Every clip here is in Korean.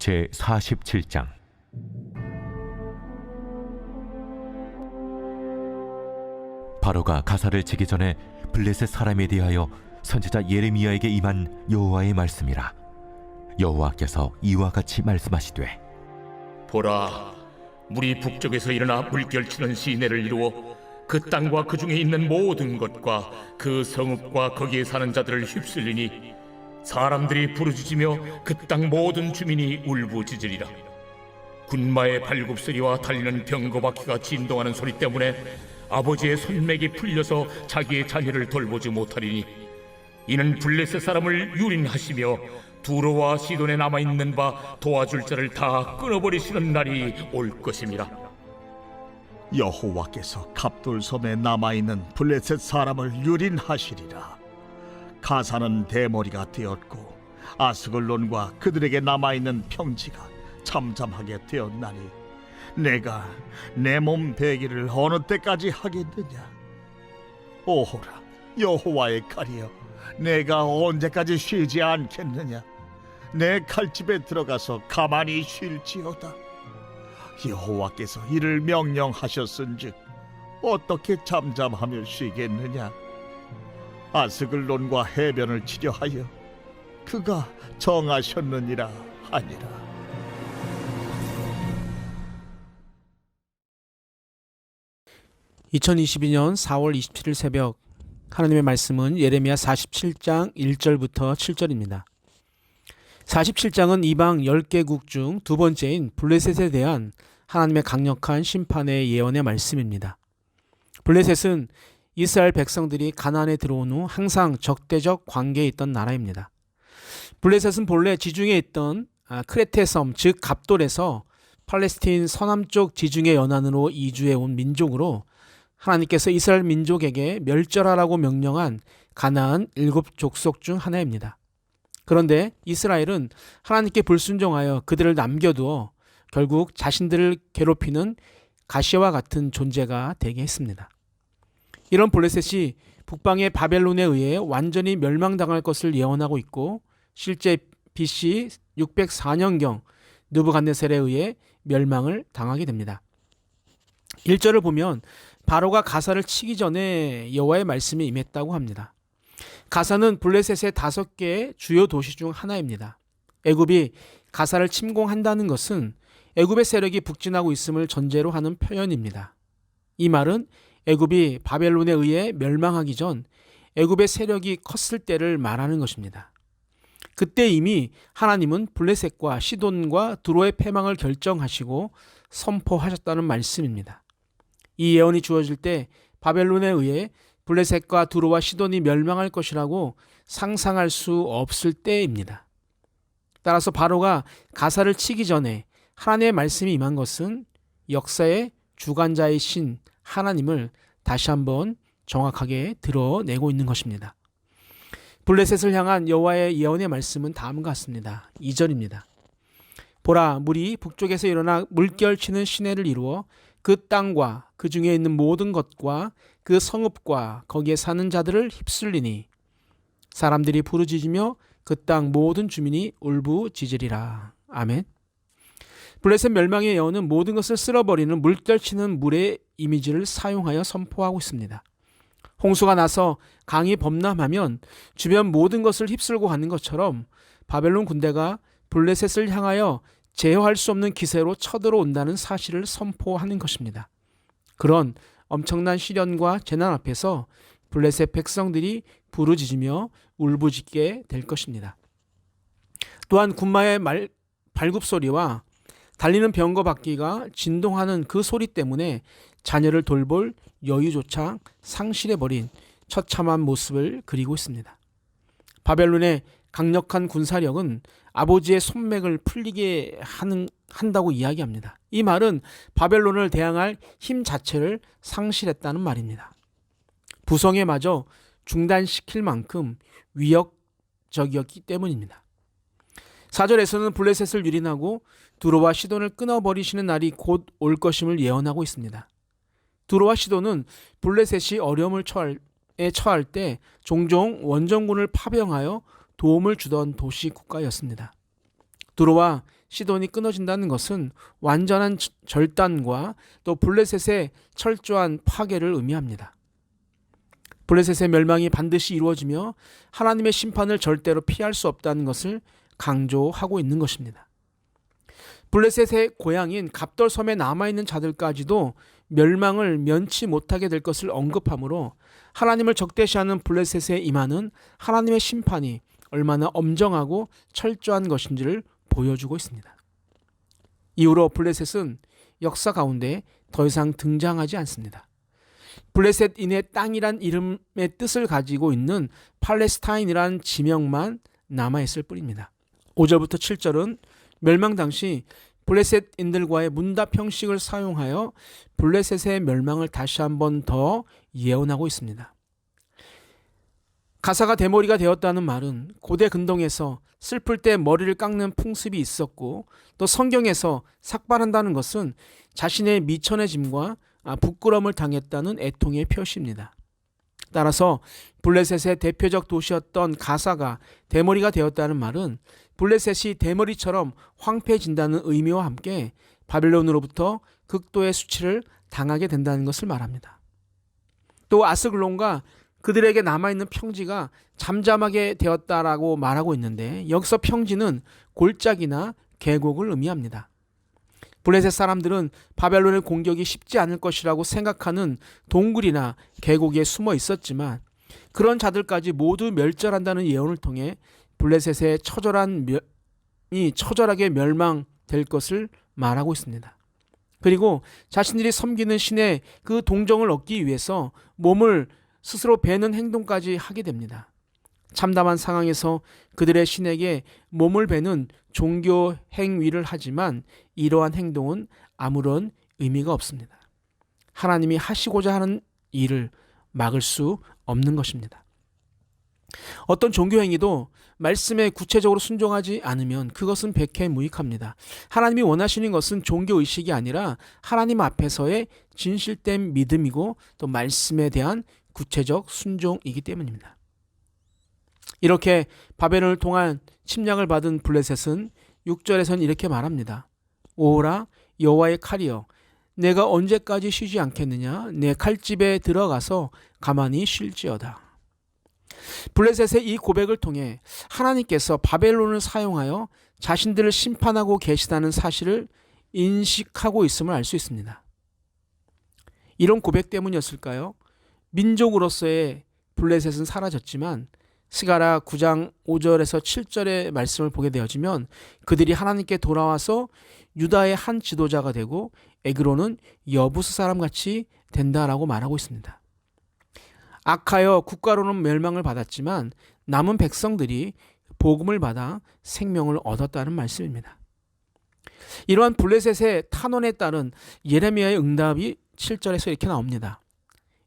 제47장 바로가 가사를 치기 전에 블레셋 사람에 대하여 선지자 예레미야에게 임한 여호와의 말씀이라. 여호와께서 이와 같이 말씀하시되, 보라, 물이 북쪽에서 일어나 물결치는 시내를 이루어 그 땅과 그 중에 있는 모든 것과 그 성읍과 거기에 사는 자들을 휩쓸리니 사람들이 부르짖으며 그 땅 모든 주민이 울부짖으리라. 군마의 발굽소리와 달리는 병거바퀴가 진동하는 소리 때문에 아버지의 손맥이 풀려서 자기의 자녀를 돌보지 못하리니 이는 블레셋 사람을 유린하시며 두로와 시돈에 남아있는 바 도와줄 자를 다 끊어버리시는 날이 올 것임이라. 여호와께서 갑돌섬에 남아있는 블레셋 사람을 유린하시리라. 가사는 대머리가 되었고 아스글론과 그들에게 남아있는 평지가 잠잠하게 되었나니 내가 내 몸 베기를 어느 때까지 하겠느냐? 오호라, 여호와의 칼이여, 내가 언제까지 쉬지 않겠느냐? 내 칼집에 들어가서 가만히 쉴지어다. 여호와께서 이를 명령하셨은즉 어떻게 잠잠하며 쉬겠느냐? 아스글론과 해변을 치려하여 그가 정하셨느니라 하니라. (2022년 4월 27일) 새벽, 하나님의 말씀은 예레미야 47장 1절부터 7절입니다. 47장은 이방 10개국 중 두 번째인 블레셋에 대한 하나님의 강력한 심판의 예언의 말씀입니다. 블레셋은 이스라엘 백성들이 가나안에 들어온 후 항상 적대적 관계에 있던 나라입니다. 블레셋은 본래 지중해에 있던 크레테 섬, 즉 갑돌에서 팔레스틴 서남쪽 지중해 연안으로 이주해 온 민족으로 하나님께서 이스라엘 민족에게 멸절하라고 명령한 가나안 7족속 중 하나입니다. 그런데 이스라엘은 하나님께 불순종하여 그들을 남겨두어 결국 자신들을 괴롭히는 가시와 같은 존재가 되게 했습니다. 이런 블레셋이 북방의 바벨론에 의해 완전히 멸망당할 것을 예언하고 있고 실제 BC 604년경 느부갓네살에 의해 멸망을 당하게 됩니다. 1절을 보면 바로가 가사를 치기 전에 여호와의 말씀이 임했다고 합니다. 가사는 블레셋의 5개의 주요 도시 중 하나입니다. 애굽이 가사를 침공한다는 것은 애굽의 세력이 북진하고 있음을 전제로 하는 표현입니다. 이 말은 애굽이 바벨론에 의해 멸망하기 전 애굽의 세력이 컸을 때를 말하는 것입니다. 그때 이미 하나님은 블레셋과 시돈과 두로의 패망을 결정하시고 선포하셨다는 말씀입니다. 이 예언이 주어질 때 바벨론에 의해 블레셋과 두로와 시돈이 멸망할 것이라고 상상할 수 없을 때입니다. 따라서 바로가 가사를 치기 전에 하나님의 말씀이 임한 것은 역사의 주관자이신 하나님을 다시 한번 정확하게 드러내고 있는 것입니다. 블레셋을 향한 여호와의 예언의 말씀은 다음과 같습니다. 2절입니다. 보라, 물이 북쪽에서 일어나 물결치는 시내를 이루어 그 땅과 그 중에 있는 모든 것과 그 성읍과 거기에 사는 자들을 휩쓸리니 사람들이 부르짖으며 그 땅 모든 주민이 울부짖으리라. 아멘. 블레셋 멸망의 예언은 모든 것을 쓸어버리는 물결치는 물의 이미지를 사용하여 선포하고 있습니다. 홍수가 나서 강이 범람하면 주변 모든 것을 휩쓸고 가는 것처럼 바벨론 군대가 블레셋을 향하여 제어할 수 없는 기세로 쳐들어온다는 사실을 선포하는 것입니다. 그런 엄청난 시련과 재난 앞에서 블레셋 백성들이 부르짖으며 울부짖게 될 것입니다. 또한 군마의 발굽소리와 달리는 병거 바퀴가 진동하는 그 소리 때문에 자녀를 돌볼 여유조차 상실해버린 처참한 모습을 그리고 있습니다. 바벨론의 강력한 군사력은 아버지의 손맥을 풀리게 한다고 이야기합니다. 이 말은 바벨론을 대항할 힘 자체를 상실했다는 말입니다. 부성애마저 중단시킬 만큼 위협적이었기 때문입니다. 4절에서는 블레셋을 유린하고 두로와 시돈을 끊어버리시는 날이 곧 올 것임을 예언하고 있습니다. 두로와 시돈은 블레셋이 어려움을 처할 때 종종 원정군을 파병하여 도움을 주던 도시 국가였습니다. 두로와 시돈이 끊어진다는 것은 완전한 절단과 또 블레셋의 철저한 파괴를 의미합니다. 블레셋의 멸망이 반드시 이루어지며 하나님의 심판을 절대로 피할 수 없다는 것을 강조하고 있는 것입니다. 블레셋의 고향인 갑돌섬에 남아있는 자들까지도 멸망을 면치 못하게 될 것을 언급하므로 하나님을 적대시하는 블레셋에 임하는 하나님의 심판이 얼마나 엄정하고 철저한 것인지를 보여주고 있습니다. 이후로 블레셋은 역사 가운데 더 이상 등장하지 않습니다. 블레셋인의 땅이란 이름의 뜻을 가지고 있는 팔레스타인이란 지명만 남아있을 뿐입니다. 5절부터 7절은 멸망 당시 블레셋인들과의 문답 형식을 사용하여 블레셋의 멸망을 다시 한번 더 예언하고 있습니다. 가사가 대머리가 되었다는 말은 고대 근동에서 슬플 때 머리를 깎는 풍습이 있었고, 또 성경에서 삭발한다는 것은 자신의 미천해짐과 부끄러움을 당했다는 애통의 표시입니다. 따라서 블레셋의 대표적 도시였던 가사가 대머리가 되었다는 말은 블레셋이 대머리처럼 황폐해진다는 의미와 함께 바벨론으로부터 극도의 수치를 당하게 된다는 것을 말합니다. 또 아스글론과 그들에게 남아있는 평지가 잠잠하게 되었다라고 말하고 있는데, 여기서 평지는 골짜기나 계곡을 의미합니다. 블레셋 사람들은 바벨론의 공격이 쉽지 않을 것이라고 생각하는 동굴이나 계곡에 숨어 있었지만, 그런 자들까지 모두 멸절한다는 예언을 통해 블레셋의 처절하게 멸망될 것을 말하고 있습니다. 그리고 자신들이 섬기는 신의 그 동정을 얻기 위해서 몸을 스스로 베는 행동까지 하게 됩니다. 참담한 상황에서 그들의 신에게 몸을 베는 종교 행위를 하지만 이러한 행동은 아무런 의미가 없습니다. 하나님이 하시고자 하는 일을 막을 수 없는 것입니다. 어떤 종교 행위도 말씀에 구체적으로 순종하지 않으면 그것은 백해무익합니다. 하나님이 원하시는 것은 종교의식이 아니라 하나님 앞에서의 진실된 믿음이고 또 말씀에 대한 구체적 순종이기 때문입니다. 이렇게 바벨론을 통한 침략을 받은 블레셋은 6절에서는 이렇게 말합니다. 오호라 여호와의 칼이여, 내가 언제까지 쉬지 않겠느냐? 내 칼집에 들어가서 가만히 쉴지어다. 블레셋의 이 고백을 통해 하나님께서 바벨론을 사용하여 자신들을 심판하고 계시다는 사실을 인식하고 있음을 알 수 있습니다. 이런 고백 때문이었을까요? 민족으로서의 블레셋은 사라졌지만 스가랴 9장 5절에서 7절의 말씀을 보게 되어지면 그들이 하나님께 돌아와서 유다의 한 지도자가 되고 에그론은 여부스 사람같이 된다라고 말하고 있습니다. 악하여 국가로는 멸망을 받았지만 남은 백성들이 복음을 받아 생명을 얻었다는 말씀입니다. 이러한 블레셋의 탄원에 따른 예레미야의 응답이 7절에서 이렇게 나옵니다.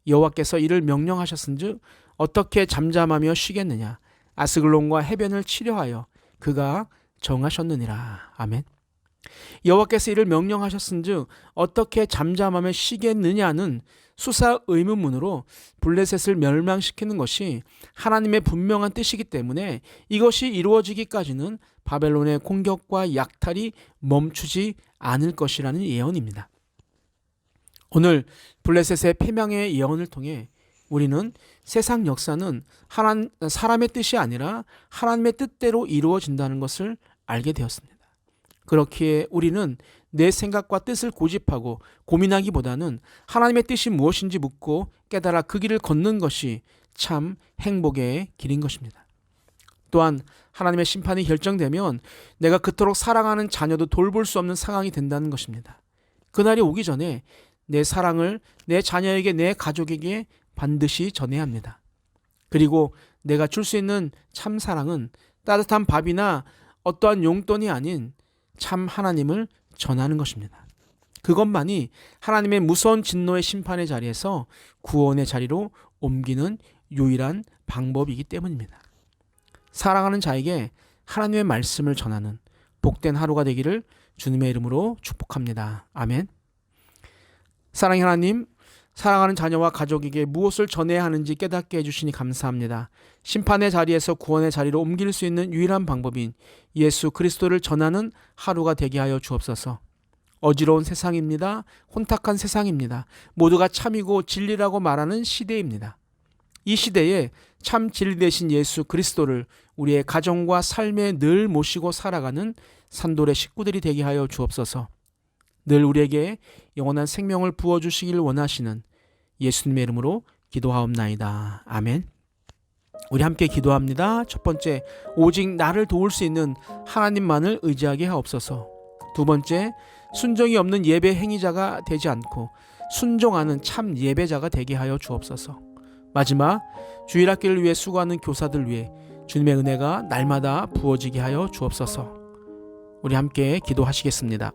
여호와께서 이를 명령하셨은즉 어떻게 잠잠하며 쉬겠느냐? 아스글론과 해변을 치려하여 그가 정하셨느니라. 아멘. 여호와께서 이를 명령하셨은즉 어떻게 잠잠하며 쉬겠느냐는 수사 의문문으로 블레셋을 멸망시키는 것이 하나님의 분명한 뜻이기 때문에 이것이 이루어지기까지는 바벨론의 공격과 약탈이 멈추지 않을 것이라는 예언입니다. 오늘 블레셋의 패망의 예언을 통해 우리는 세상 역사는 사람의 뜻이 아니라 하나님의 뜻대로 이루어진다는 것을 알게 되었습니다. 그렇기에 우리는 내 생각과 뜻을 고집하고 고민하기보다는 하나님의 뜻이 무엇인지 묻고 깨달아 그 길을 걷는 것이 참 행복의 길인 것입니다. 또한 하나님의 심판이 결정되면 내가 그토록 사랑하는 자녀도 돌볼 수 없는 상황이 된다는 것입니다. 그날이 오기 전에 내 사랑을 내 자녀에게, 내 가족에게 반드시 전해야 합니다. 그리고 내가 줄 수 있는 참 사랑은 따뜻한 밥이나 어떠한 용돈이 아닌 참 하나님을 전하는 것입니다. 그것만이 하나님의 무서운 진노의 심판의 자리에서 구원의 자리로 옮기는 유일한 방법이기 때문입니다. 사랑하는 자에게 하나님의 말씀을 전하는, 복된 하루가 되기를 주님의 이름으로 축복합니다. 아멘. 사랑의 하나님, 사랑하는 자녀와 가족에게 무엇을 전해야 하는지 깨닫게 해주시니 감사합니다. 심판의 자리에서 구원의 자리로 옮길 수 있는 유일한 방법인 예수 그리스도를 전하는 하루가 되게 하여 주옵소서. 어지러운 세상입니다. 혼탁한 세상입니다. 모두가 참이고 진리라고 말하는 시대입니다. 이 시대에 참 진리 되신 예수 그리스도를 우리의 가정과 삶에 늘 모시고 살아가는 산돌의 식구들이 되게 하여 주옵소서. 늘 우리에게 영원한 생명을 부어주시길 원하시는 예수님의 이름으로 기도하옵나이다. 아멘. 우리 함께 기도합니다. 첫 번째, 오직 나를 도울 수 있는 하나님만을 의지하게 하옵소서. 두 번째, 순종이 없는 예배 행위자가 되지 않고 순종하는 참 예배자가 되게 하여 주옵소서. 마지막, 주일학기를 위해 수고하는 교사들 위해 주님의 은혜가 날마다 부어지게 하여 주옵소서. 우리 함께 기도하시겠습니다.